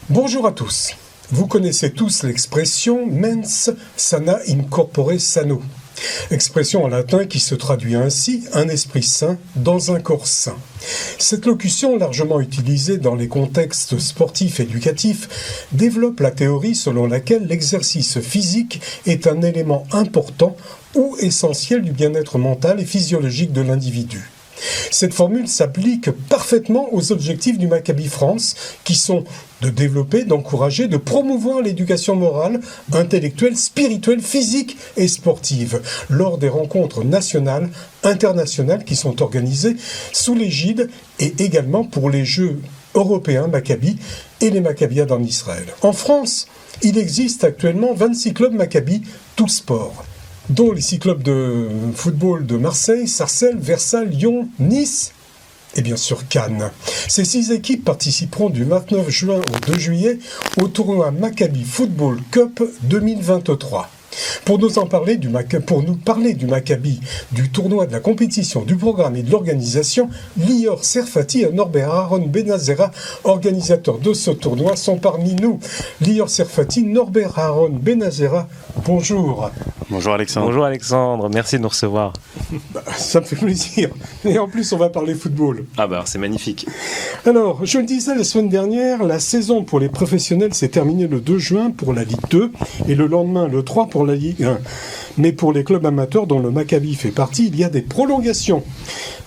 Bonjour à tous. Vous connaissez tous l'expression mens sana in corpore sano. Expression en latin qui se traduit ainsi, un esprit sain dans un corps sain. Cette locution, largement utilisée dans les contextes sportifs et éducatifs, développe la théorie selon laquelle l'exercice physique est un élément important ou essentiel du bien-être mental et physiologique de l'individu. Cette formule s'applique parfaitement aux objectifs du Maccabi France, qui sont de développer, d'encourager, de promouvoir l'éducation morale, intellectuelle, spirituelle, physique et sportive, lors des rencontres nationales, internationales qui sont organisées sous l'égide et également pour les Jeux européens Maccabi et les Maccabiades en Israël. En France, il existe actuellement 26 clubs Maccabi, tous sports, dont les 6 clubs de football de Marseille, Sarcelles, Versailles, Lyon, Nice et bien sûr Cannes. Ces 6 équipes participeront du 29 juin au 2 juillet au tournoi Maccabi Football Cup 2023. Pour nous parler du Maccabi, du tournoi, de la compétition, du programme et de l'organisation, Lior Serfati et Norbert Aaron Benazera, organisateurs de ce tournoi, sont parmi nous. Lior Serfati, Norbert Aaron Benazera, bonjour. Bonjour Alexandre. Bonjour Alexandre, merci de nous recevoir. Ça me fait plaisir. Et en plus, on va parler football. Ah bah c'est magnifique. Alors, je le disais la semaine dernière, la saison pour les professionnels s'est terminée le 2 juin pour la Ligue 2 et le lendemain, le 3 pour la Ligue 1. Mais pour les clubs amateurs dont le Maccabi fait partie, il y a des prolongations.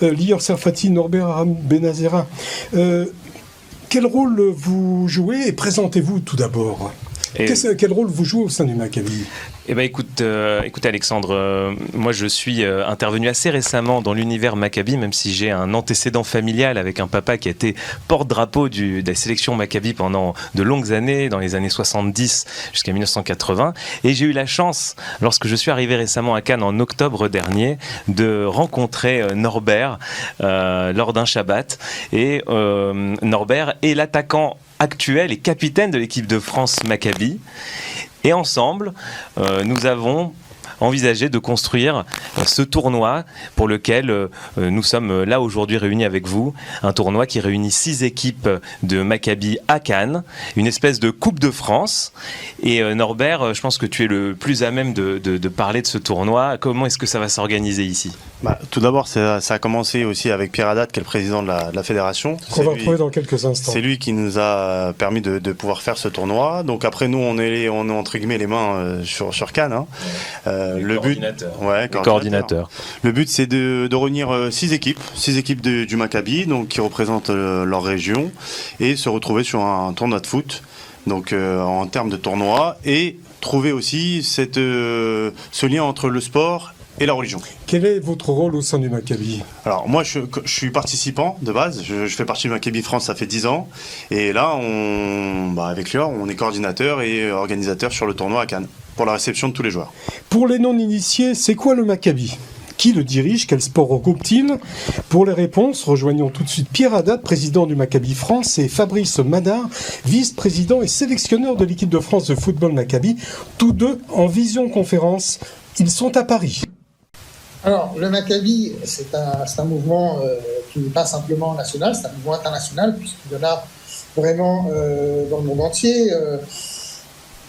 Lior Serfati, Norbert Aaron Benazera, quel rôle vous jouez et présentez-vous tout d'abord ? Quel rôle vous jouez au sein du Maccabi ? Eh ben écoute Alexandre, moi je suis intervenu assez récemment dans l'univers Maccabi, même si j'ai un antécédent familial avec un papa qui a été porte-drapeau de la sélection Maccabi pendant de longues années, dans les années 70 jusqu'à 1980. Et j'ai eu la chance, lorsque je suis arrivé récemment à Cannes en octobre dernier, de rencontrer Norbert lors d'un Shabbat. Et Norbert est l'attaquant actuel et capitaine de l'équipe de France Maccabi. Et ensemble, nous avons envisagé de construire ce tournoi pour lequel nous sommes là aujourd'hui réunis avec vous. Un tournoi qui réunit 6 équipes de Maccabi à Cannes, une espèce de Coupe de France. Et Norbert, je pense que tu es le plus à même de parler de ce tournoi. Comment est-ce que ça va s'organiser ici ? Tout d'abord, ça a commencé aussi avec Pierre Haddad, qui est le président de la fédération. Qu'on va retrouver dans quelques instants. C'est lui qui nous a permis de pouvoir faire ce tournoi. Donc après, nous, on est entre guillemets les mains sur Cannes. Le coordinateur. Le but, c'est de réunir 6 équipes du Maccabi, donc qui représentent leur région, et se retrouver sur un tournoi de foot. Donc en termes de tournoi, et trouver aussi ce lien entre le sport et la religion. Quel est votre rôle au sein du Maccabi ? Alors moi je suis participant de base, je fais partie du Maccabi France, ça fait 10 ans, et là avec Lior, on est coordinateur et organisateur sur le tournoi à Cannes, pour la réception de tous les joueurs. Pour les non-initiés, c'est quoi le Maccabi ? Qui le dirige ? Quel sport regroupe-t-il ? Pour les réponses, rejoignons tout de suite Pierre Haddad, président du Maccabi France, et Fabrice Madar, vice-président et sélectionneur de l'équipe de France de football Maccabi, tous deux en visioconférence. Ils sont à Paris. Alors, le Maccabi, c'est un mouvement qui n'est pas simplement national, c'est un mouvement international, puisqu'il y en a vraiment dans le monde entier.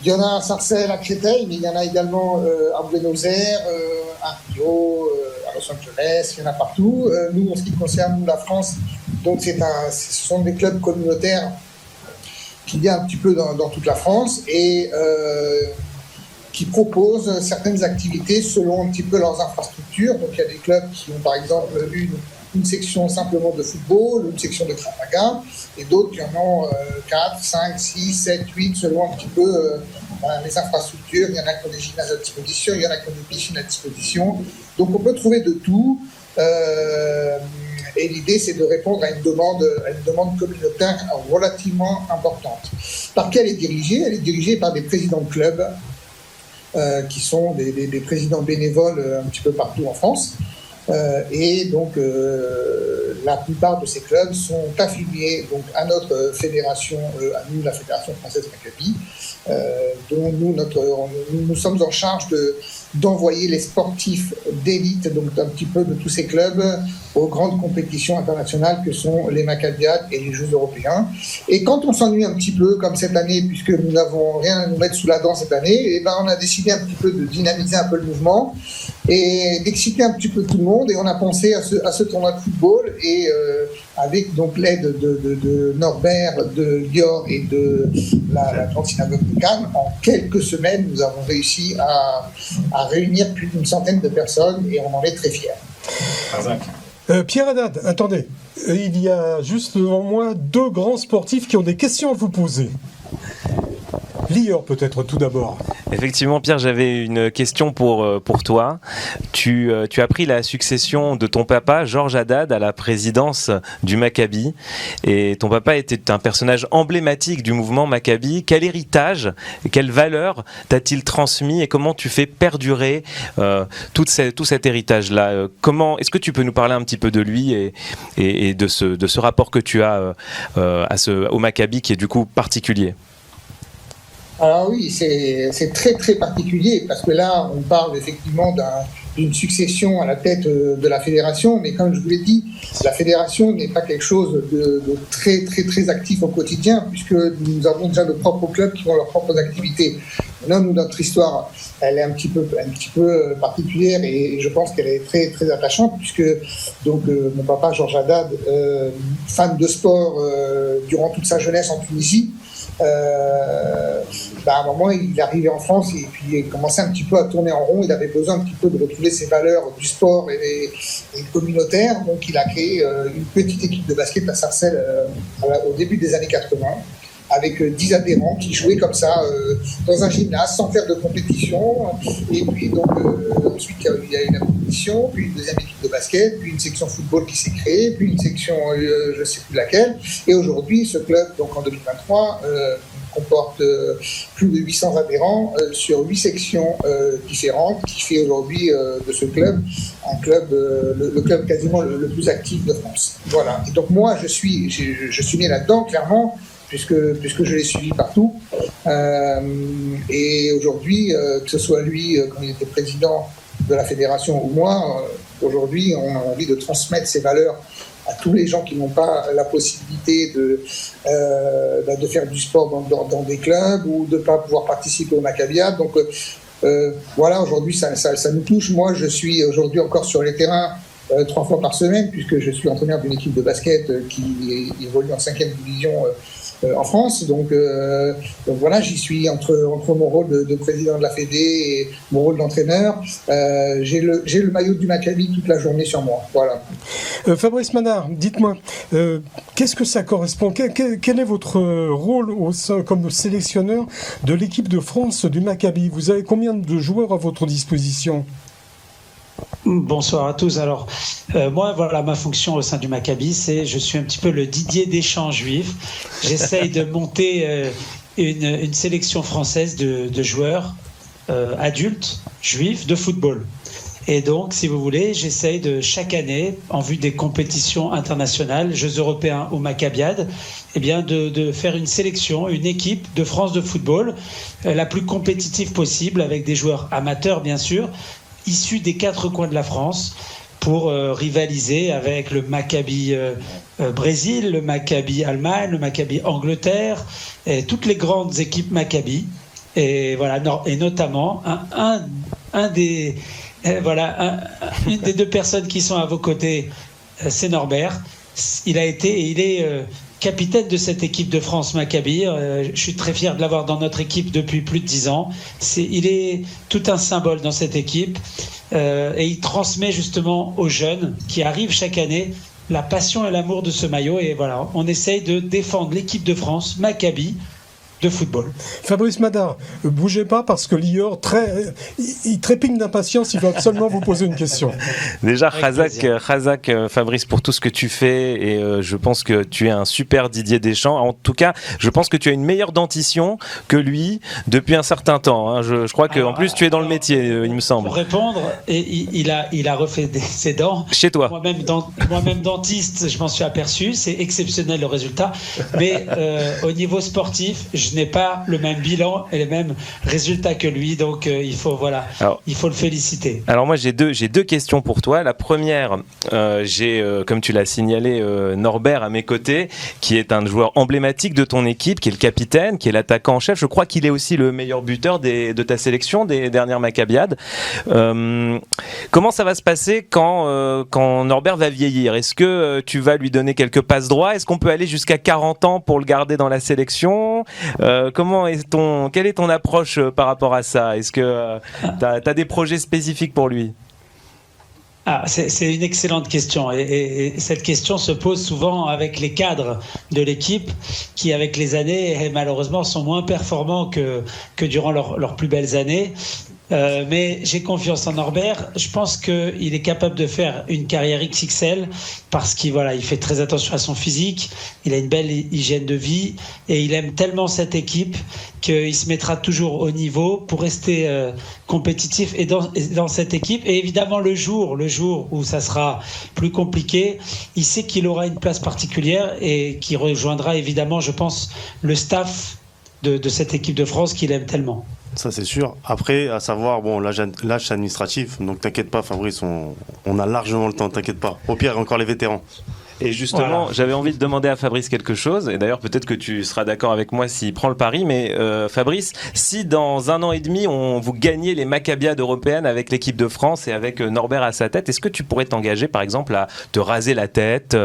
Il y en a à Sarcelles, à Créteil, mais il y en a également à Buenos Aires, à Rio, à Los Angeles, il y en a partout. Nous, en ce qui concerne la France, donc ce sont des clubs communautaires qui viennent un petit peu dans toute la France et qui proposent certaines activités selon un petit peu leurs infrastructures. Donc il y a des clubs qui ont par exemple une section simplement de football, une section de Krav Maga, et d'autres qui en ont 4, 5, 6, 7, 8, selon un petit peu les infrastructures. Il y en a qui ont des gymnases à disposition, il y en a qui ont des piscines à disposition. Donc on peut trouver de tout. Et l'idée, c'est de répondre à une demande communautaire relativement importante. Par qui elle est dirigée ? Elle est dirigée par des présidents de clubs qui sont des présidents bénévoles un petit peu partout en France. Et donc, la plupart de ces clubs sont affiliés donc, à notre fédération, à nous, la Fédération française Maccabi, dont nous sommes en charge d'envoyer les sportifs d'élite, donc un petit peu de tous ces clubs, aux grandes compétitions internationales que sont les Maccabiades et les Jeux européens. Et quand on s'ennuie un petit peu, comme cette année, puisque nous n'avons rien à nous mettre sous la dent cette année, et ben on a décidé un petit peu de dynamiser un peu le mouvement et d'exciter un petit peu tout le monde. Et on a pensé à ce tournoi de football et avec donc l'aide de Norbert, de Lior et de la grande synagogue de Cannes, en quelques semaines, nous avons réussi à réunir plus d'une centaine de personnes et on en est très fiers. Pierre Haddad, attendez, il y a juste devant moi 2 grands sportifs qui ont des questions à vous poser. Lior peut-être tout d'abord. Effectivement, Pierre, j'avais une question pour toi. Tu as pris la succession de ton papa, Georges Haddad, à la présidence du Maccabi. Et ton papa était un personnage emblématique du mouvement Maccabi. Quel héritage, quelle valeur t'a-t-il transmis et comment tu fais perdurer tout cet héritage-là Est-ce que tu peux nous parler un petit peu de lui et de ce rapport que tu as au Maccabi qui est du coup particulier? Alors oui, c'est très très particulier parce que là, on parle effectivement d'une succession à la tête de la fédération, mais comme je vous l'ai dit, la fédération n'est pas quelque chose de très très très actif au quotidien puisque nous avons déjà nos propres clubs qui ont leurs propres activités. Là, notre histoire, elle est un petit peu particulière et je pense qu'elle est très très attachante puisque donc mon papa Georges Haddad, fan de sport durant toute sa jeunesse en Tunisie. À un moment, il est arrivé en France et puis il commençait un petit peu à tourner en rond. Il avait besoin un petit peu de retrouver ses valeurs du sport et communautaire. Donc, il a créé une petite équipe de basket à Sarcelles au début des années 80 avec 10 adhérents qui jouaient comme ça dans un gymnase sans faire de compétition. Et puis donc ensuite il y a eu la compétition, puis une deuxième équipe de basket, puis une section football qui s'est créée, puis une section je ne sais plus laquelle. Et aujourd'hui ce club, donc en 2023, comporte plus de 800 adhérents sur 8 sections différentes, qui fait aujourd'hui de ce club un club, le club quasiment le plus actif de France. Voilà. Et donc moi je suis né là-dedans clairement. Puisque je l'ai suivi partout. Et aujourd'hui, que ce soit lui, quand il était président de la fédération, ou moi, aujourd'hui, on a envie de transmettre ces valeurs à tous les gens qui n'ont pas la possibilité de faire du sport dans des clubs ou de ne pas pouvoir participer au Maccabiades. Donc voilà, aujourd'hui, ça nous touche. Moi, je suis aujourd'hui encore sur les terrains 3 fois par semaine, puisque je suis entraîneur d'une équipe de basket qui évolue en 5e division en France. Donc voilà, j'y suis entre mon rôle de président de la Fédé et mon rôle d'entraîneur. J'ai le maillot du Maccabi toute la journée sur moi. Voilà. Fabrice Manard, dites-moi, qu'est-ce que ça correspond ? Quel est votre rôle comme sélectionneur de l'équipe de France du Maccabi ? Vous avez combien de joueurs à votre disposition ? Bonsoir à tous. Alors, moi, voilà, ma fonction au sein du Maccabi, je suis un petit peu le Didier Deschamps juif. J'essaye de monter une sélection française de joueurs adultes juifs de football. Et donc, si vous voulez, j'essaye chaque année, en vue des compétitions internationales, Jeux européens ou Maccabiades, de faire une sélection, une équipe de France de football la plus compétitive possible, avec des joueurs amateurs, bien sûr, issus des 4 coins de la France pour rivaliser avec le Maccabi Brésil, le Maccabi Allemagne, le Maccabi Angleterre, et toutes les grandes équipes Maccabi. Et voilà, et notamment une des 2 personnes qui sont à vos côtés, c'est Norbert. Il est capitaine de cette équipe de France Maccabi. Je suis très fier de l'avoir dans notre équipe depuis plus de 10 ans. Il est tout un symbole dans cette équipe et il transmet justement aux jeunes qui arrivent chaque année la passion et l'amour de ce maillot. Et voilà, on essaye de défendre l'équipe de France Maccabi de football. Fabrice Madar, bougez pas parce que Lior, il trépigne d'impatience, il veut absolument vous poser une question. Déjà, Khazak, Fabrice, pour tout ce que tu fais, et je pense que tu es un super Didier Deschamps. En tout cas, je pense que tu as une meilleure dentition que lui depuis un certain temps. Hein. Je crois qu'en plus, tu es dans le métier, il me semble. Pour répondre, il a refait ses dents. Chez toi. Moi-même dentiste, je m'en suis aperçu. C'est exceptionnel le résultat. Mais au niveau sportif, je n'ai pas le même bilan et les mêmes résultats que lui. Donc il faut le féliciter. Alors moi, j'ai deux questions pour toi. La première, j'ai, comme tu l'as signalé, Norbert à mes côtés, qui est un joueur emblématique de ton équipe, qui est le capitaine, qui est l'attaquant en chef. Je crois qu'il est aussi le meilleur buteur de ta sélection des dernières Maccabiades. Comment ça va se passer quand Norbert va vieillir? Est-ce que tu vas lui donner quelques passes droits? Est-ce qu'on peut aller jusqu'à 40 ans pour le garder dans la sélection? Quelle est ton approche par rapport à ça? Est-ce que tu as des projets spécifiques pour lui? C'est une excellente question et cette question se pose souvent avec les cadres de l'équipe qui, avec les années, malheureusement, sont moins performants que durant leurs plus belles années. Mais j'ai confiance en Norbert. Je pense qu'il est capable de faire une carrière XXL parce qu'il fait très attention à son physique, il a une belle hygiène de vie et il aime tellement cette équipe qu'il se mettra toujours au niveau pour rester compétitif et dans cette équipe. Et évidemment, le jour où ça sera plus compliqué, il sait qu'il aura une place particulière et qu'il rejoindra évidemment, je pense, le staff de cette équipe de France qu'il aime tellement. Ça c'est sûr. Après, à savoir, l'âge c'est administratif, donc t'inquiète pas Fabrice, on a largement le temps, t'inquiète pas. Au pire, encore les vétérans. Et justement, j'avais envie de demander à Fabrice quelque chose, et d'ailleurs peut-être que tu seras d'accord avec moi s'il prend le pari, mais Fabrice, si dans 1 an et demi, vous gagnez les Maccabiades européennes avec l'équipe de France et avec Norbert à sa tête, est-ce que tu pourrais t'engager par exemple à te raser la tête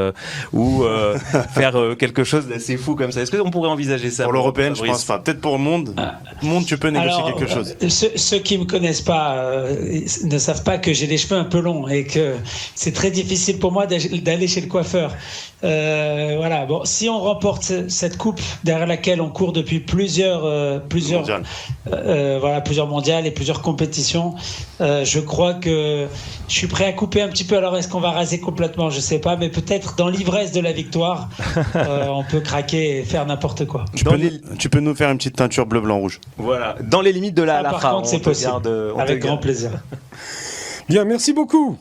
ou faire quelque chose d'assez fou comme ça? Est-ce qu'on pourrait envisager ça? Pour l'européenne, je pense pas. Peut-être pour le monde, tu peux négocier quelque chose. Ceux qui me connaissent pas ne savent pas que j'ai les cheveux un peu longs et que c'est très difficile pour moi d'aller chez le coiffeur. Si on remporte cette coupe derrière laquelle on court depuis plusieurs mondiales et plusieurs compétitions, je crois que je suis prêt à couper un petit peu. Alors est-ce qu'on va raser complètement? Je sais pas, mais peut-être dans l'ivresse de la victoire, on peut craquer et faire n'importe quoi. Tu peux nous faire une petite teinture bleu, blanc, rouge. Voilà, dans les limites de la halakha. Par contre, c'est possible. Avec grand plaisir. Bien, merci beaucoup.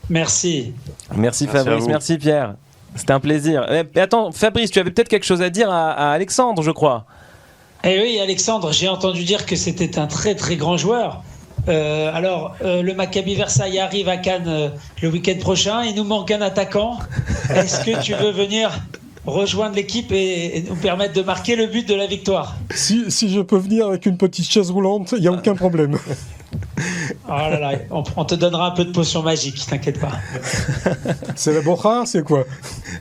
Merci Fabrice, merci Pierre. C'était un plaisir. Mais attends, Fabrice, tu avais peut-être quelque chose à dire à Alexandre, je crois. Eh oui, Alexandre, j'ai entendu dire que c'était un très très grand joueur. Le Maccabi Versailles arrive à Cannes le week-end prochain. Il nous manque un attaquant. Est-ce que tu veux venir rejoindre l'équipe et nous permettre de marquer le but de la victoire? Si je peux venir avec une petite chaise roulante, il n'y a aucun problème. Oh là là, on te donnera un peu de potion magique, t'inquiète pas. C'est la bocha, c'est quoi?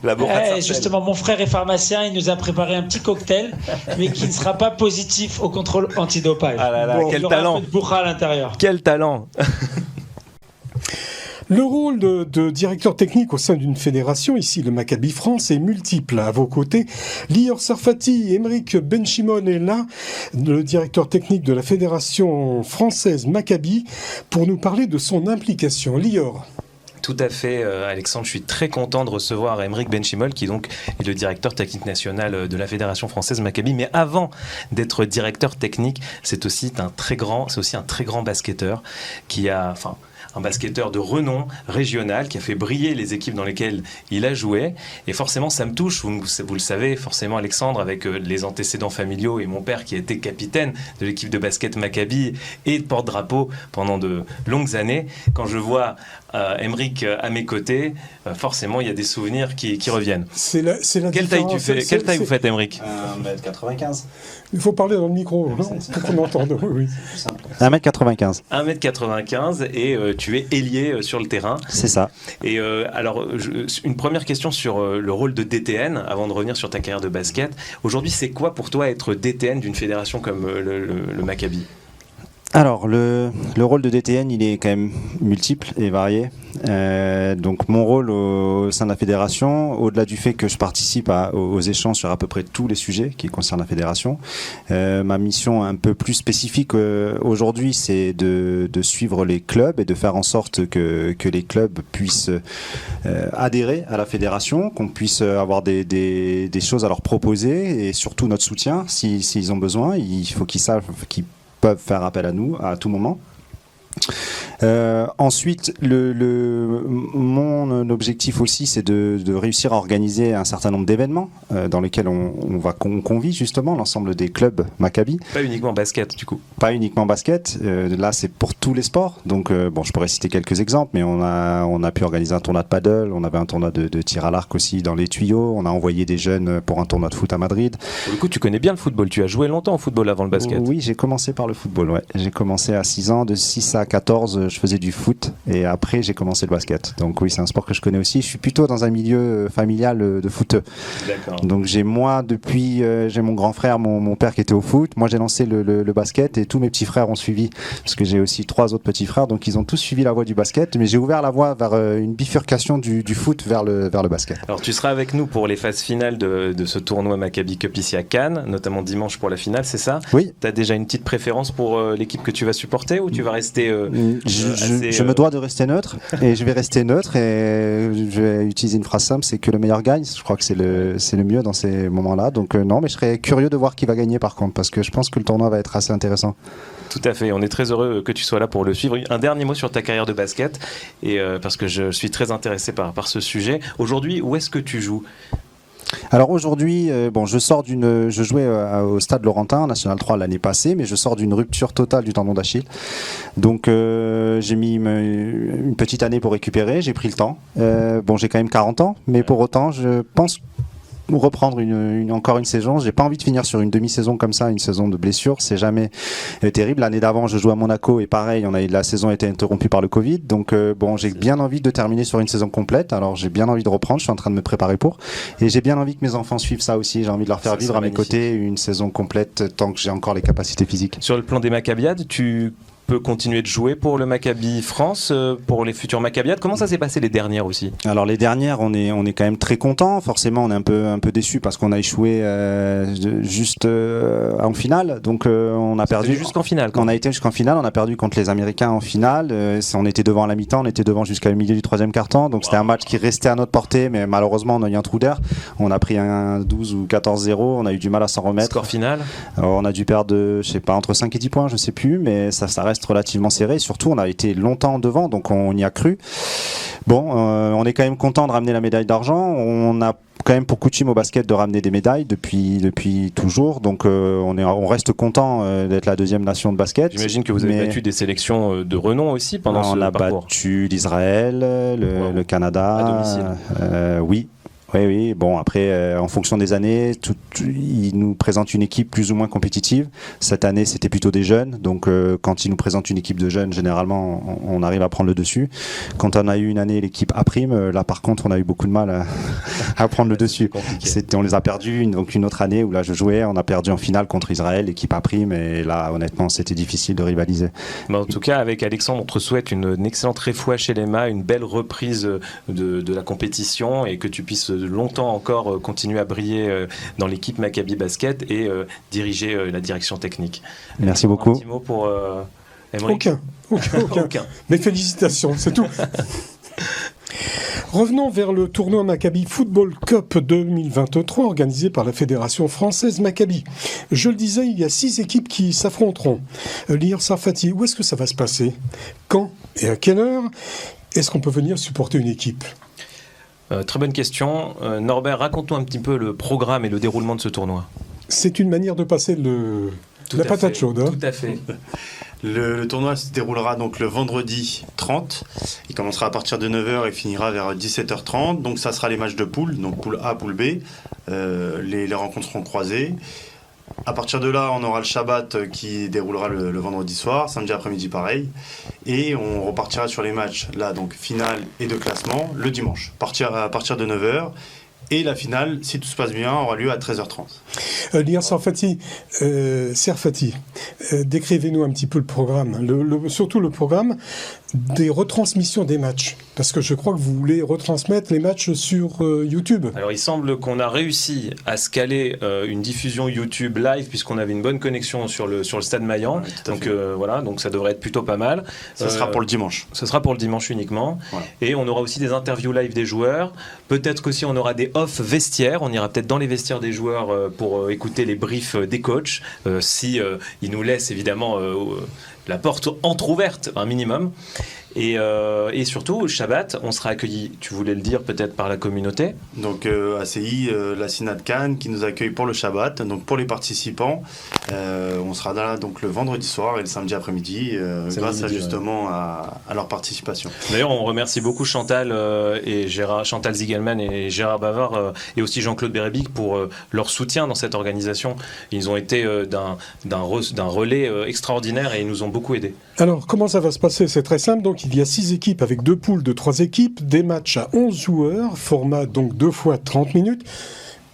La bocha. Justement, mon frère est pharmacien, il nous a préparé un petit cocktail, mais qui ne sera pas positif au contrôle antidopage. Ah là là, quel talent! Un peu de bocha à l'intérieur. Quel talent! Le rôle de directeur technique au sein d'une fédération, ici le Maccabi France, est multiple. À vos côtés, Lior Sarfati, Emeric Benchimol est là, le directeur technique de la fédération française Maccabi, pour nous parler de son implication. Lior. Tout à fait, Alexandre. Je suis très content de recevoir Emeric Benchimol, qui donc est le directeur technique national de la Fédération française Maccabi. Mais avant d'être directeur technique, c'est aussi un très grand basketteur qui a, un basketteur de renom régional qui a fait briller les équipes dans lesquelles il a joué. Et forcément, ça me touche. Vous le savez, forcément, Alexandre, avec les antécédents familiaux et mon père qui a été capitaine de l'équipe de basket Maccabi et de porte-drapeau pendant de longues années. Quand je vois Emeric à mes côtés, forcément, il y a des souvenirs qui reviennent. C'est la Quelle taille vous faites, Emeric? 1m95. Il faut parler dans le micro, non, pour qu'on entende. Oui. 1m95. 1m95 et tu es ailier sur le terrain. C'est ça. Et une première question sur le rôle de DTN, avant de revenir sur ta carrière de basket. Aujourd'hui, c'est quoi pour toi être DTN d'une fédération comme le Maccabi? Alors, le rôle de DTN, il est quand même multiple et varié. Donc, mon rôle au sein de la fédération, au-delà du fait que je participe aux échanges sur à peu près tous les sujets qui concernent la fédération, ma mission un peu plus spécifique aujourd'hui, c'est de suivre les clubs et de faire en sorte que les clubs puissent adhérer à la fédération, qu'on puisse avoir des choses à leur proposer et surtout notre soutien s'ils ont besoin. Il faut qu'ils savent qu'ils peuvent faire appel à nous à tout moment. Ensuite, mon objectif aussi, c'est de réussir à organiser un certain nombre d'événements dans lesquels on convie justement l'ensemble des clubs Maccabi. Pas uniquement basket, du coup. Pas uniquement basket. Là, c'est pour tous les sports. Donc, je pourrais citer quelques exemples, mais on a pu organiser un tournoi de paddle. On avait un tournoi de tir à l'arc aussi dans les tuyaux. On a envoyé des jeunes pour un tournoi de foot à Madrid. Pour le coup, tu connais bien le football. Tu as joué longtemps au football avant le basket. Oui, j'ai commencé par le football. Ouais. J'ai commencé à 6 ans. De 6 à 14, je faisais du foot. Et après, j'ai commencé le basket. Donc oui, c'est un sport que je connais aussi. Je suis plutôt dans un milieu familial de footeux. D'accord. Donc j'ai mon grand frère, mon père qui était au foot. Moi, j'ai lancé le basket et tous mes petits frères ont suivi. Parce que j'ai aussi 3 autres petits frères. Donc ils ont tous suivi la voie du basket. Mais j'ai ouvert la voie vers une bifurcation du foot vers le basket. Alors tu seras avec nous pour les phases finales de ce tournoi Maccabi Cup ici à Cannes, notamment dimanche pour la finale, c'est ça ? Oui. Tu as déjà une petite préférence pour l'équipe que tu vas supporter ou tu vas rester je me dois de rester neutre et je vais rester neutre et je vais utiliser une phrase simple, c'est que le meilleur gagne. Je crois que c'est le mieux dans ces moments-là. Donc non, mais je serais curieux de voir qui va gagner par contre, parce que je pense que le tournoi va être assez intéressant. Tout à fait, on est très heureux que tu sois là pour le suivre. Un dernier mot sur ta carrière de basket, et parce que je suis très intéressé par ce sujet. Aujourd'hui, où est-ce que tu joues ? Alors aujourd'hui, je jouais au Stade Laurentin, en National 3 l'année passée, mais je sors d'une rupture totale du tendon d'Achille. Donc j'ai mis une petite année pour récupérer, j'ai pris le temps. J'ai quand même 40 ans, mais pour autant, je pense reprendre encore une saison. J'ai pas envie de finir sur une demi-saison comme ça, une saison de blessure, c'est jamais terrible. L'année d'avant, je jouais à Monaco et pareil, la saison a été interrompue par le Covid. Donc j'ai bien envie de terminer sur une saison complète. Alors j'ai bien envie de reprendre, je suis en train de me préparer pour. Et j'ai bien envie que mes enfants suivent ça aussi. J'ai envie de leur faire vivre à mes côtés une saison complète tant que j'ai encore les capacités physiques. Sur le plan des Maccabiades, tu peux continuer de jouer pour le Maccabi France, pour les futurs Maccabiades. Comment ça s'est passé les dernières aussi ? Alors les dernières, on est quand même très content. Forcément, on est un peu déçu parce qu'on a échoué juste en finale. Donc on a perdu jusqu'en finale. On a été jusqu'en finale. On a perdu contre les Américains en finale. On était devant à la mi-temps, on était devant jusqu'à le milieu du 3e quart-temps. Donc c'était un match qui restait à notre portée, mais malheureusement on a eu un trou d'air. On a pris un 12 ou 14-0. On a eu du mal à s'en remettre. Score final. On a dû perdre, entre 5 et 10 points, je sais plus, mais ça reste relativement serré. Surtout, on a été longtemps devant, donc on y a cru. On est quand même content de ramener la médaille d'argent. On a quand même pour coutume au basket de ramener des médailles depuis toujours, donc on reste content d'être la 2e nation de basket. J'imagine que vous avez battu des sélections de renom aussi pendant ce parcours. On a battu l'Israël, le Canada, à domicile. Oui. Oui. Bon, après, en fonction des années, ils nous présentent une équipe plus ou moins compétitive. Cette année, c'était plutôt des jeunes. Donc, quand ils nous présentent une équipe de jeunes, généralement, on arrive à prendre le dessus. Quand on a eu une année l'équipe A', là, par contre, on a eu beaucoup de mal à prendre le dessus. On les a perdus. Donc, une autre année où là, je jouais, on a perdu en finale contre Israël, l'équipe A'. Et là, honnêtement, c'était difficile de rivaliser. Mais en tout cas, avec Alexandre, on te souhaite une excellente réfoua chez l'EMA, une belle reprise de la compétition et que tu puisses longtemps encore continuer à briller dans l'équipe Maccabi Basket et diriger la direction technique. Merci beaucoup. Un petit mot pour Aymeric ? Aucun. Mais félicitations, c'est tout. Revenons vers le tournoi Maccabi Football Cup 2023 organisé par la Fédération française Maccabi. Je le disais, il y a 6 équipes qui s'affronteront. Lior Sarfati, où est-ce que ça va se passer ? Quand et à quelle heure est-ce qu'on peut venir supporter une équipe ? Très bonne question. Norbert, raconte-nous un petit peu le programme et le déroulement de ce tournoi. C'est une manière de passer la patate chaude. Hein. Tout à fait. Le tournoi se déroulera donc le vendredi 30. Il commencera à partir de 9h et finira vers 17h30. Donc ça sera les matchs de poule, donc poule A, poule B. Les rencontres seront croisées. À partir de là, on aura le Shabbat qui déroulera le vendredi soir, samedi après-midi pareil, et on repartira sur les matchs, là donc finale et de classement, le dimanche, à partir de 9h, et la finale, si tout se passe bien, aura lieu à 13h30. Lior Sarfati, Décrivez-nous un petit peu le programme, surtout le programme des retransmissions des matchs, parce que je crois que vous voulez retransmettre les matchs sur YouTube. Alors il semble qu'on a réussi à se caler une diffusion YouTube live, puisqu'on avait une bonne connexion sur le stade Maillan, Ouais, donc voilà, donc ça devrait être plutôt pas mal. Ça sera pour le dimanche. Ce sera pour le dimanche uniquement. Voilà. Et on aura aussi des interviews live des joueurs. Peut-être qu'aussi on aura des off vestiaires. On ira peut-être dans les vestiaires des joueurs pour écouter les briefs des coachs, si ils nous laissent évidemment la porte entrouverte un minimum. Et surtout, Shabbat, on sera accueilli, tu voulais le dire, peut-être par la communauté. Donc ACI, la Sina de Cannes, qui nous accueille pour le Shabbat. Donc pour les participants, on sera là donc, le vendredi soir et le samedi après-midi, grâce justement à leur participation. D'ailleurs, on remercie beaucoup Chantal Chantal Ziegelman et Gérard Bavard et aussi Jean-Claude Bérébic pour leur soutien dans cette organisation. Ils ont été d'un relais extraordinaire et ils nous ont beaucoup aidés. Alors, comment ça va se passer? C'est très simple. Donc, il y a 6 équipes avec 2 poules de 3 équipes, des matchs à 11 joueurs, format donc 2 fois 30 minutes.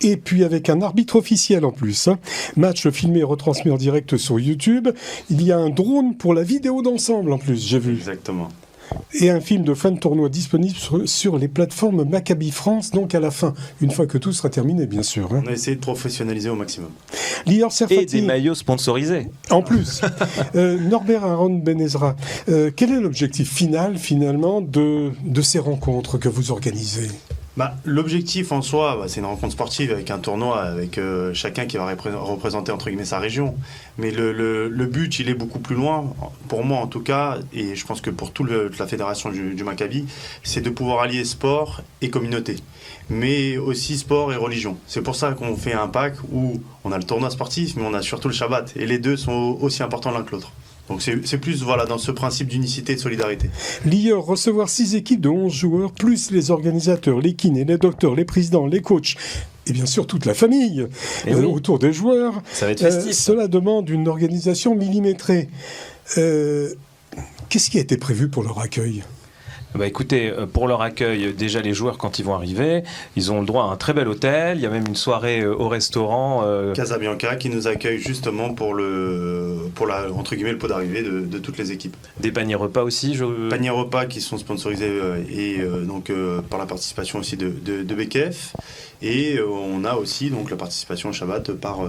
Et puis avec un arbitre officiel en plus. Match filmé et retransmis en direct sur YouTube. Il y a un drone pour la vidéo d'ensemble en plus, j'ai vu. Exactement. Et un film de fin de tournoi disponible sur les plateformes Maccabi France, donc à la fin, une fois que tout sera terminé, bien sûr. On a essayé de professionnaliser au maximum. Lior Serfati. Et des maillots sponsorisés. En plus. Norbert Aaron Benezra, quel est l'objectif final, finalement, de ces rencontres que vous organisez ? L'objectif en soi, c'est une rencontre sportive avec un tournoi, avec chacun qui va représenter entre guillemets sa région. Mais le but, il est beaucoup plus loin, pour moi en tout cas, et je pense que pour toute la fédération du Maccabi, c'est de pouvoir allier sport et communauté, mais aussi sport et religion. C'est pour ça qu'on fait un pack où on a le tournoi sportif, mais on a surtout le Shabbat, et les deux sont aussi importants l'un que l'autre. Donc c'est plus dans ce principe d'unicité et de solidarité. Lior, recevoir 6 équipes de 11 joueurs, plus les organisateurs, les kinés, les docteurs, les présidents, les coachs, et bien sûr toute la famille autour des joueurs. Ça va être festif. Cela demande une organisation millimétrée. Qu'est-ce qui a été prévu pour leur accueil ? Écoutez, pour leur accueil, déjà les joueurs quand ils vont arriver, ils ont le droit à un très bel hôtel, il y a même une soirée au restaurant. Casabianca qui nous accueille justement pour entre guillemets le pot d'arrivée de toutes les équipes. Des paniers repas aussi. Paniers repas qui sont sponsorisés par la participation aussi de BKF. Et on a aussi donc la participation au Shabbat par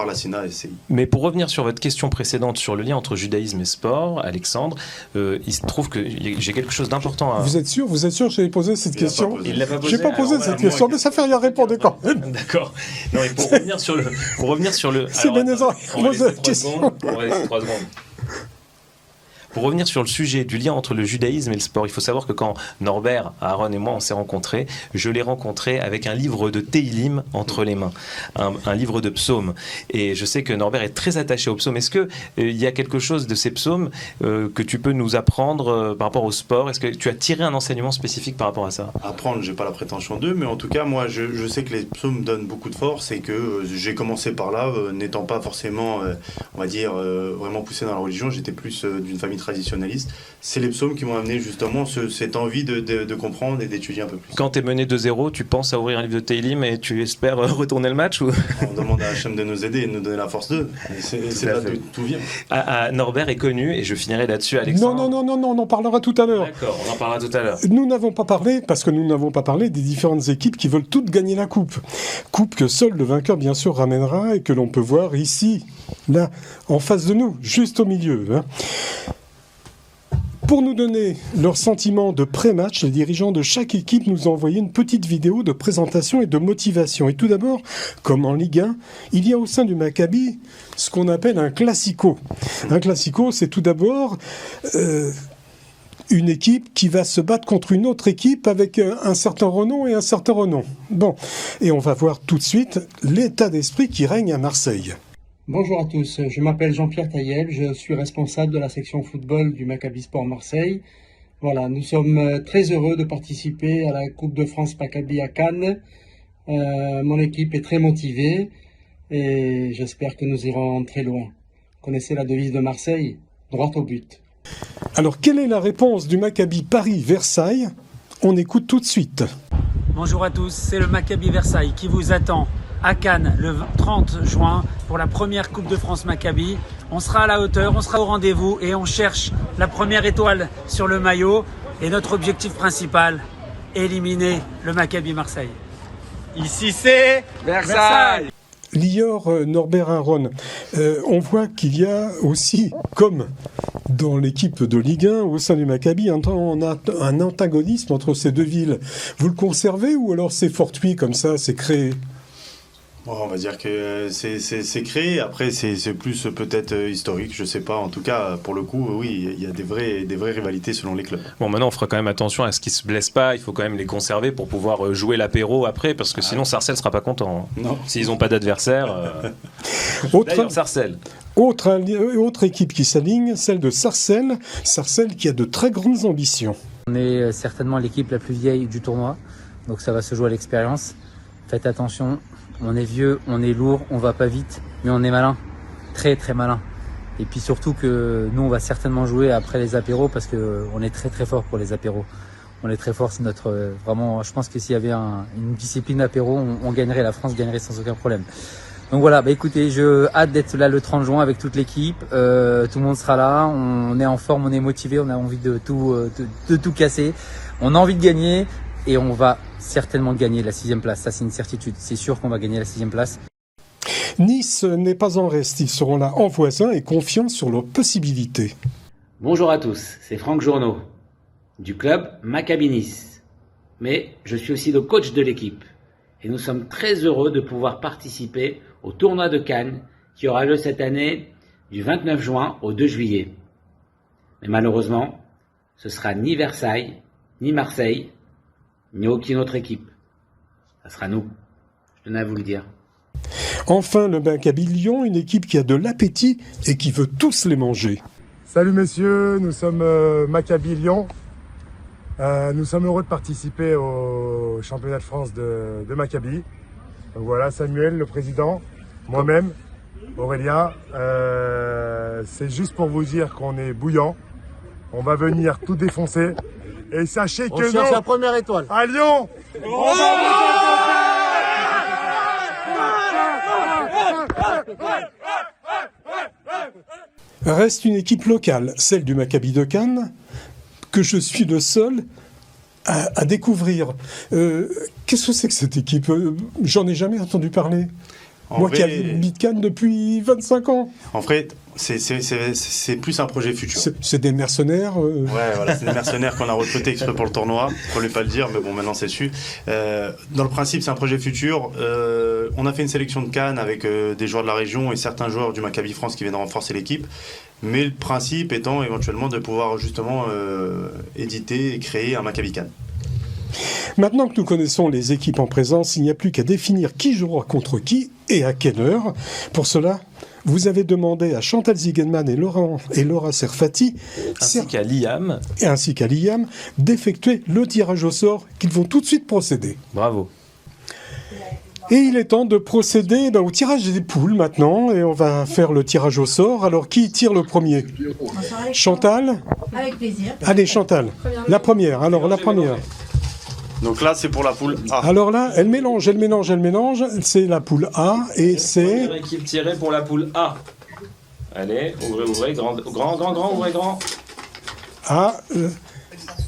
la Sina SCI. Mais pour revenir sur votre question précédente sur le lien entre judaïsme et sport, Alexandre, il se trouve que j'ai quelque chose d'important à... Vous êtes sûr que j'avais posé cette question ? Il l'a pas posé. J'ai pas posé cette question, mais ça fait rien répondre quand même. D'accord. Non, et pour revenir sur le... C'est Benezra. On va laisser 3 secondes. Pour revenir sur le sujet du lien entre le judaïsme et le sport, il faut savoir que quand Norbert, Aaron et moi on s'est rencontrés, je l'ai rencontré avec un livre de Teilim entre les mains, un livre de psaumes. Et je sais que Norbert est très attaché aux psaumes. Est-ce que il y a quelque chose de ces psaumes que tu peux nous apprendre par rapport au sport ? Est-ce que tu as tiré un enseignement spécifique par rapport à ça ? Apprendre, j'ai pas la prétention d'eux, mais en tout cas, moi, je sais que les psaumes donnent beaucoup de force et que j'ai commencé par là, n'étant pas forcément, on va dire, vraiment poussé dans la religion. J'étais plus d'une famille traditionnaliste. C'est les psaumes qui m'ont amené justement cette envie de comprendre et d'étudier un peu plus. Quand tu es mené 2-0, tu penses à ouvrir un livre de Teilim et tu espères retourner le match ou... On demande à Hachem de nous aider et de nous donner la force d'eux. C'est là d'où tout vient. Norbert est connu, et je finirai là-dessus, Alexandre. Non, on en parlera tout à l'heure. D'accord, on en parlera tout à l'heure. Nous n'avons pas parlé des différentes équipes qui veulent toutes gagner la coupe. Coupe que seul le vainqueur, bien sûr, ramènera et que l'on peut voir ici, là, en face de nous, juste au milieu. Pour nous donner leur sentiment de pré-match, les dirigeants de chaque équipe nous ont envoyé une petite vidéo de présentation et de motivation. Et tout d'abord, comme en Ligue 1, il y a au sein du Maccabi ce qu'on appelle un classico. Un classico, c'est tout d'abord une équipe qui va se battre contre une autre équipe avec un certain renom et un certain renom. Bon, et on va voir tout de suite l'état d'esprit qui règne à Marseille. Bonjour à tous, je m'appelle Jean-Pierre Taillel, je suis responsable de la section football du Maccabi Sport Marseille. Voilà, nous sommes très heureux de participer à la Coupe de France Maccabi à Cannes. Mon équipe est très motivée et j'espère que nous irons très loin. Vous connaissez la devise de Marseille, droit au but. Alors, quelle est la réponse du Maccabi Paris-Versailles ? On écoute tout de suite. Bonjour à tous, c'est le Maccabi Versailles qui vous attend à Cannes le 30 juin pour la première Coupe de France Maccabi. On sera à la hauteur, on sera au rendez-vous et on cherche la première étoile sur le maillot. Et notre objectif principal, éliminer le Maccabi Marseille. Ici c'est Versailles. Lior Norbert Aron, on voit qu'il y a aussi, comme dans l'équipe de Ligue 1, au sein du Maccabi, un antagonisme entre ces deux villes. Vous le conservez ou alors c'est fortuit comme ça, c'est créé ? Bon, on va dire que c'est créé, après c'est plus peut-être historique, je sais pas. En tout cas, pour le coup, oui, il y a des vraies rivalités selon les clubs. Bon, maintenant on fera quand même attention à ce qu'ils se blessent pas, il faut quand même les conserver pour pouvoir jouer l'apéro après, parce que sinon Sarcelles sera pas content. Non. S'ils n'ont pas d'adversaire. D'ailleurs, Sarcelles. Autre équipe qui s'aligne, celle de Sarcelles. Sarcelles qui a de très grandes ambitions. On est certainement l'équipe la plus vieille du tournoi, donc ça va se jouer à l'expérience. Faites attention, on est vieux, on est lourd, on va pas vite, mais on est malin, très très malin. Et puis surtout que nous on va certainement jouer après les apéros parce que on est très très fort pour les apéros. On est très fort, c'est notre vraiment. Je pense que s'il y avait une discipline apéro, on gagnerait, la France gagnerait sans aucun problème. Donc voilà, écoutez, je hâte d'être là le 30 juin avec toute l'équipe. Tout le monde sera là, on est en forme, on est motivé, on a envie de tout casser. On a envie de gagner et on va certainement gagner la 6e place. Ça, c'est une certitude. C'est sûr qu'on va gagner la 6e place. Nice n'est pas en reste. Ils seront là en voisin et confiants sur leurs possibilités. Bonjour à tous, c'est Franck Journeau du club Maccabi Nice. Mais je suis aussi le coach de l'équipe. Et nous sommes très heureux de pouvoir participer au tournoi de Cannes qui aura lieu cette année du 29 juin au 2 juillet. Mais malheureusement, ce sera ni Versailles, ni Marseille, ni aucune autre équipe. Ça sera nous. Je tenais à vous le dire. Enfin, le Maccabi Lyon, une équipe qui a de l'appétit et qui veut tous les manger. Salut messieurs, nous sommes Maccabi Lyon. Nous sommes heureux de participer au championnat de France de Maccabi. Donc voilà, Samuel, le président, moi-même, Aurélien. C'est juste pour vous dire qu'on est bouillant. On va venir tout défoncer. Et sachez que nous, cherche la première étoile. À Lyon, Reste une équipe locale, celle du Maccabi de Cannes, que je suis le seul à découvrir. Qu'est-ce que c'est que cette équipe ? J'en ai jamais entendu parler. Moi qui habite Cannes depuis 25 ans. En vrai, c'est plus un projet futur. C'est des mercenaires. Ouais, voilà, c'est des mercenaires qu'on a recrutés exprès pour le tournoi. Faut lui pas le dire, mais bon, maintenant c'est su. Dans le principe, c'est un projet futur. On a fait une sélection de Cannes avec des joueurs de la région et certains joueurs du Maccabi France qui viennent renforcer l'équipe. Mais le principe étant éventuellement de pouvoir justement éditer et créer un Maccabi Cannes. Maintenant que nous connaissons les équipes en présence, il n'y a plus qu'à définir qui jouera contre qui et à quelle heure. Pour cela, vous avez demandé à Chantal Ziegenmann et Laura Serfati, ainsi qu'à Liam, d'effectuer le tirage au sort qu'ils vont tout de suite procéder. Bravo. Et il est temps de procéder au tirage des poules maintenant, et on va faire le tirage au sort. Alors, qui tire le premier ? Chantal ? Avec plaisir. Allez, Chantal, la première. Alors, la première. Donc là, c'est pour la poule A. Alors là, elle mélange. C'est la poule A et c'est... Première équipe tirée pour la poule A. Allez, ouvrez, grand, ouvrez grand. A.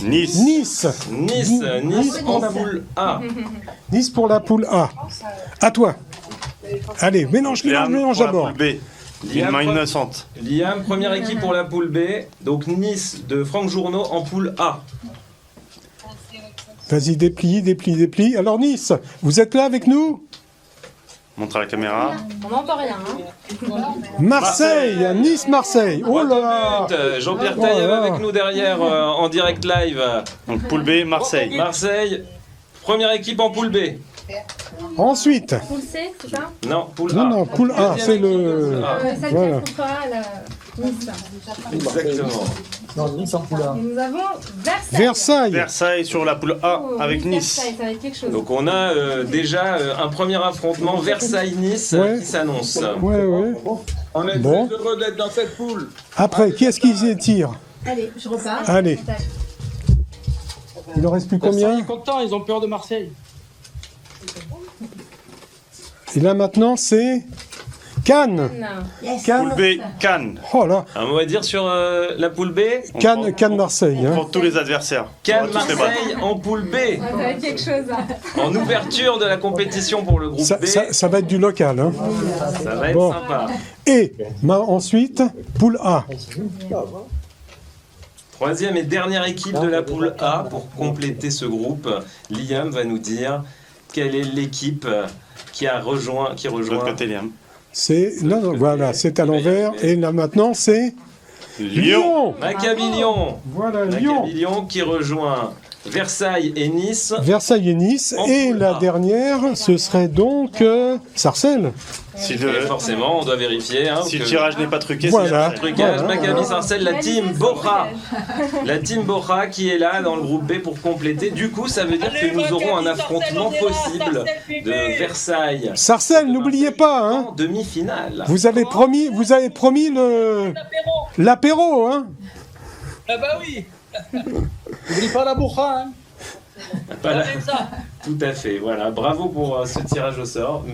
Nice pour la poule A. Nice pour la poule A. À toi. Allez, mélange à bord. La poule B. Une main innocente. Liam, première équipe pour la poule B. Donc Nice de Franck Journeau en poule A. Vas-y, déplie. Alors Nice, vous êtes là avec nous ? Montre à la caméra. On n'entend rien. Marseille, Nice-Marseille. Oh là là. Jean-Pierre Taillev avec nous derrière en direct live. Donc poule B, Marseille. Marseille, première équipe en poule B. Ensuite. Poule C, c'est ça ? Non, poule A. Non, poule A, c'est le... Voilà. Contre A, Nice. Exactement. Non, Nice en poule A. Et nous avons Versailles. Versaille sur la poule A avec Nice. Versailles, ça va être quelque chose. Donc on a déjà un premier affrontement Versailles-Nice qui s'annonce. Ouais. On est très heureux d'être dans cette poule. Après, qui est-ce qui tire ? Allez, je repars. Allez. Il en reste plus combien ? Versailles est content, ils ont peur de Marseille. Et là maintenant, c'est Cannes. Poule B, Cannes. Oh là. Un mot à dire sur la poule B? Cannes Marseille. On prend tous les adversaires. Cannes Marseille en poule B. Ça va être quelque chose. En ouverture de la compétition pour le groupe B. Ça va être du local. Hein. Ça va être sympa. Et ensuite, poule A. Troisième et dernière équipe de la poule A pour compléter ce groupe. Liam va nous dire quelle est l'équipe qui rejoint. De l'autre côté, Liam. Voilà, c'est à l'envers. Et là maintenant, c'est Lyon. Maccabi Lyon. Voilà, Lyon. Maccabi Lyon qui rejoint Versailles et Nice. Versailles et Nice. Et la dernière, ce serait donc Sarcelles. Et forcément, on doit vérifier. Si le tirage n'est pas truqué, voilà. c'est Trucage, Maccabi Sarcelles, la team Bora. La team Bora qui est là dans le groupe B pour compléter. Du coup, ça veut dire que nous aurons un affrontement possible de Versailles. Sarcelles, n'oubliez pas. Hein. En demi-finale. Vous avez promis l'apéro, hein. Ah bah oui. N'oublie pas la bourra, hein. Voilà. Tout à fait, voilà. Bravo pour ce tirage au sort.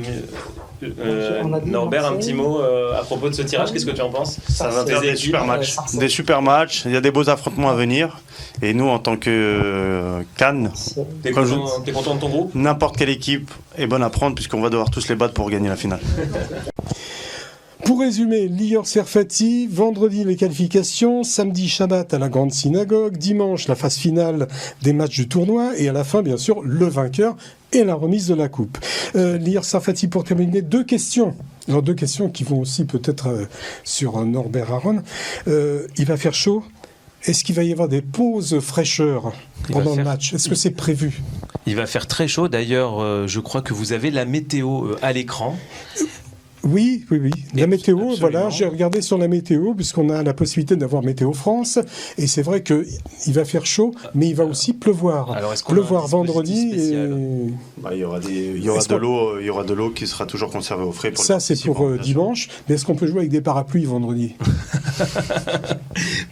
Norbert, un petit mot à propos de ce tirage, qu'est-ce que tu en penses? Ça va faire des super matchs. Des super matchs, il y a des beaux affrontements à venir. Et nous, en tant que Cannes, t'es content de ton groupe? N'importe quelle équipe est bonne à prendre puisqu'on va devoir tous les battre pour gagner la finale. Pour résumer, Lior Serfati, vendredi les qualifications, samedi Shabbat à la Grande Synagogue, dimanche la phase finale des matchs du tournoi et à la fin bien sûr le vainqueur et la remise de la coupe. Lior Serfati, pour terminer, deux questions. Alors deux questions qui vont aussi peut-être sur Norbert Aron. Il va faire chaud. Est-ce qu'il va y avoir des pauses fraîcheur pendant le match? Est-ce que c'est prévu? Il va faire très chaud. D'ailleurs, je crois que vous avez la météo à l'écran. Oui. La météo, absolument. Voilà, j'ai regardé sur la météo, puisqu'on a la possibilité d'avoir Météo France, et c'est vrai qu'il va faire chaud, mais il va aussi pleuvoir. Alors, est-ce qu'on pleuvoir vendredi. Il y aura de l'eau qui sera toujours conservée au frais. Ça, c'est pour dimanche, mais est-ce qu'on peut jouer avec des parapluies vendredi?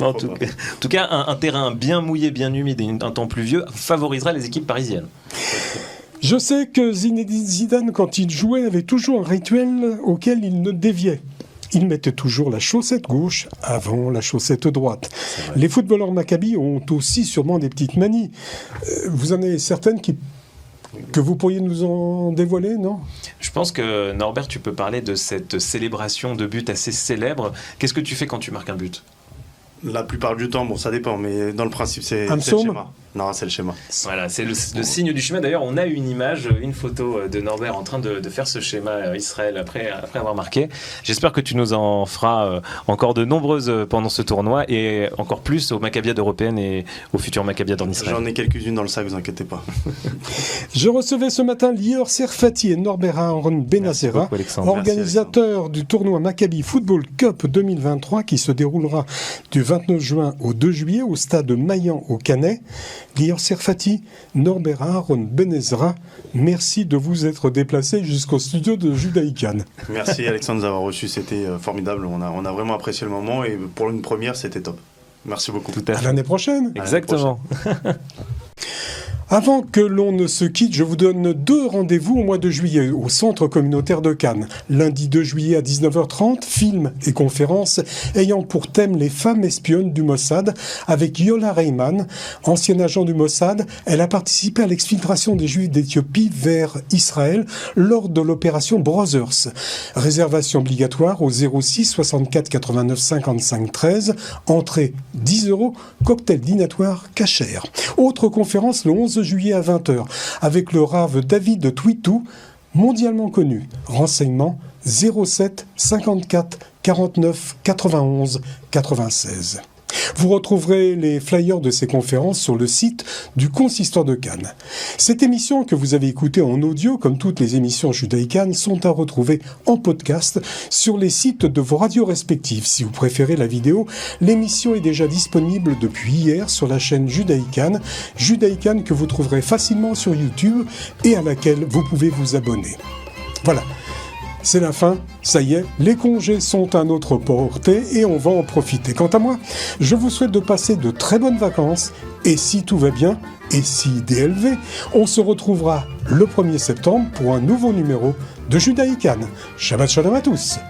En tout cas, un terrain bien mouillé, bien humide et un temps pluvieux favorisera les équipes parisiennes. Je sais que Zinedine Zidane, quand il jouait, avait toujours un rituel auquel il ne déviait. Il mettait toujours la chaussette gauche avant la chaussette droite. Les footballeurs Maccabi ont aussi sûrement des petites manies. Vous en avez certaines que vous pourriez nous en dévoiler, non? Je pense que, Norbert, tu peux parler de cette célébration de but assez célèbre. Qu'est-ce que tu fais quand tu marques un but? La plupart du temps, bon, ça dépend, mais dans le principe, c'est le schéma. Non, c'est le schéma. Voilà, c'est le signe du schéma. D'ailleurs, on a une image, une photo de Norbert en train de faire ce schéma Israël après avoir marqué. J'espère que tu nous en feras encore de nombreuses pendant ce tournoi et encore plus aux Maccabiades européennes et aux futures Maccabiades en Israël. J'en ai quelques-unes dans le sac, vous inquiétez pas. Je recevais ce matin Lior Serfati et Norbert Aron Benazera, organisateurs du tournoi Maccabi Football Cup 2023 qui se déroulera du 29 juin au 2 juillet au stade Maillan au Canet. Lior Serfati, Norbert Aron Benezra, merci de vous être déplacés jusqu'au studio de Judaïkan. Merci Alexandre d'avoir reçu, c'était formidable. On a vraiment apprécié le moment et pour une première, c'était top. Merci beaucoup. Tout à fait. À l'année prochaine. Exactement. Avant que l'on ne se quitte, je vous donne 2 rendez-vous au mois de juillet au Centre communautaire de Cannes. Lundi 2 juillet à 19h30, film et conférences ayant pour thème les femmes espionnes du Mossad avec Yola Reiman, ancien agent du Mossad. Elle a participé à l'exfiltration des Juifs d'Éthiopie vers Israël lors de l'opération Brothers. Réservation obligatoire au 06 64 89 55 13. Entrée 10 €, cocktail dînatoire cachère. Autre conférence le 11 juillet à 20h avec le Rav David Twitou, mondialement connu. Renseignements 07 54 49 91 96. Vous retrouverez les flyers de ces conférences sur le site du Consistoire de Cannes. Cette émission que vous avez écoutée en audio, comme toutes les émissions Judaïkan, sont à retrouver en podcast sur les sites de vos radios respectives. Si vous préférez la vidéo, l'émission est déjà disponible depuis hier sur la chaîne Judaïkan que vous trouverez facilement sur YouTube et à laquelle vous pouvez vous abonner. Voilà. c'est la fin, ça y est, les congés sont à notre portée et on va en profiter. Quant à moi, je vous souhaite de passer de très bonnes vacances et si tout va bien, et si DLV, on se retrouvera le 1er septembre pour un nouveau numéro de Judaïkan. Shabbat Shalom à tous.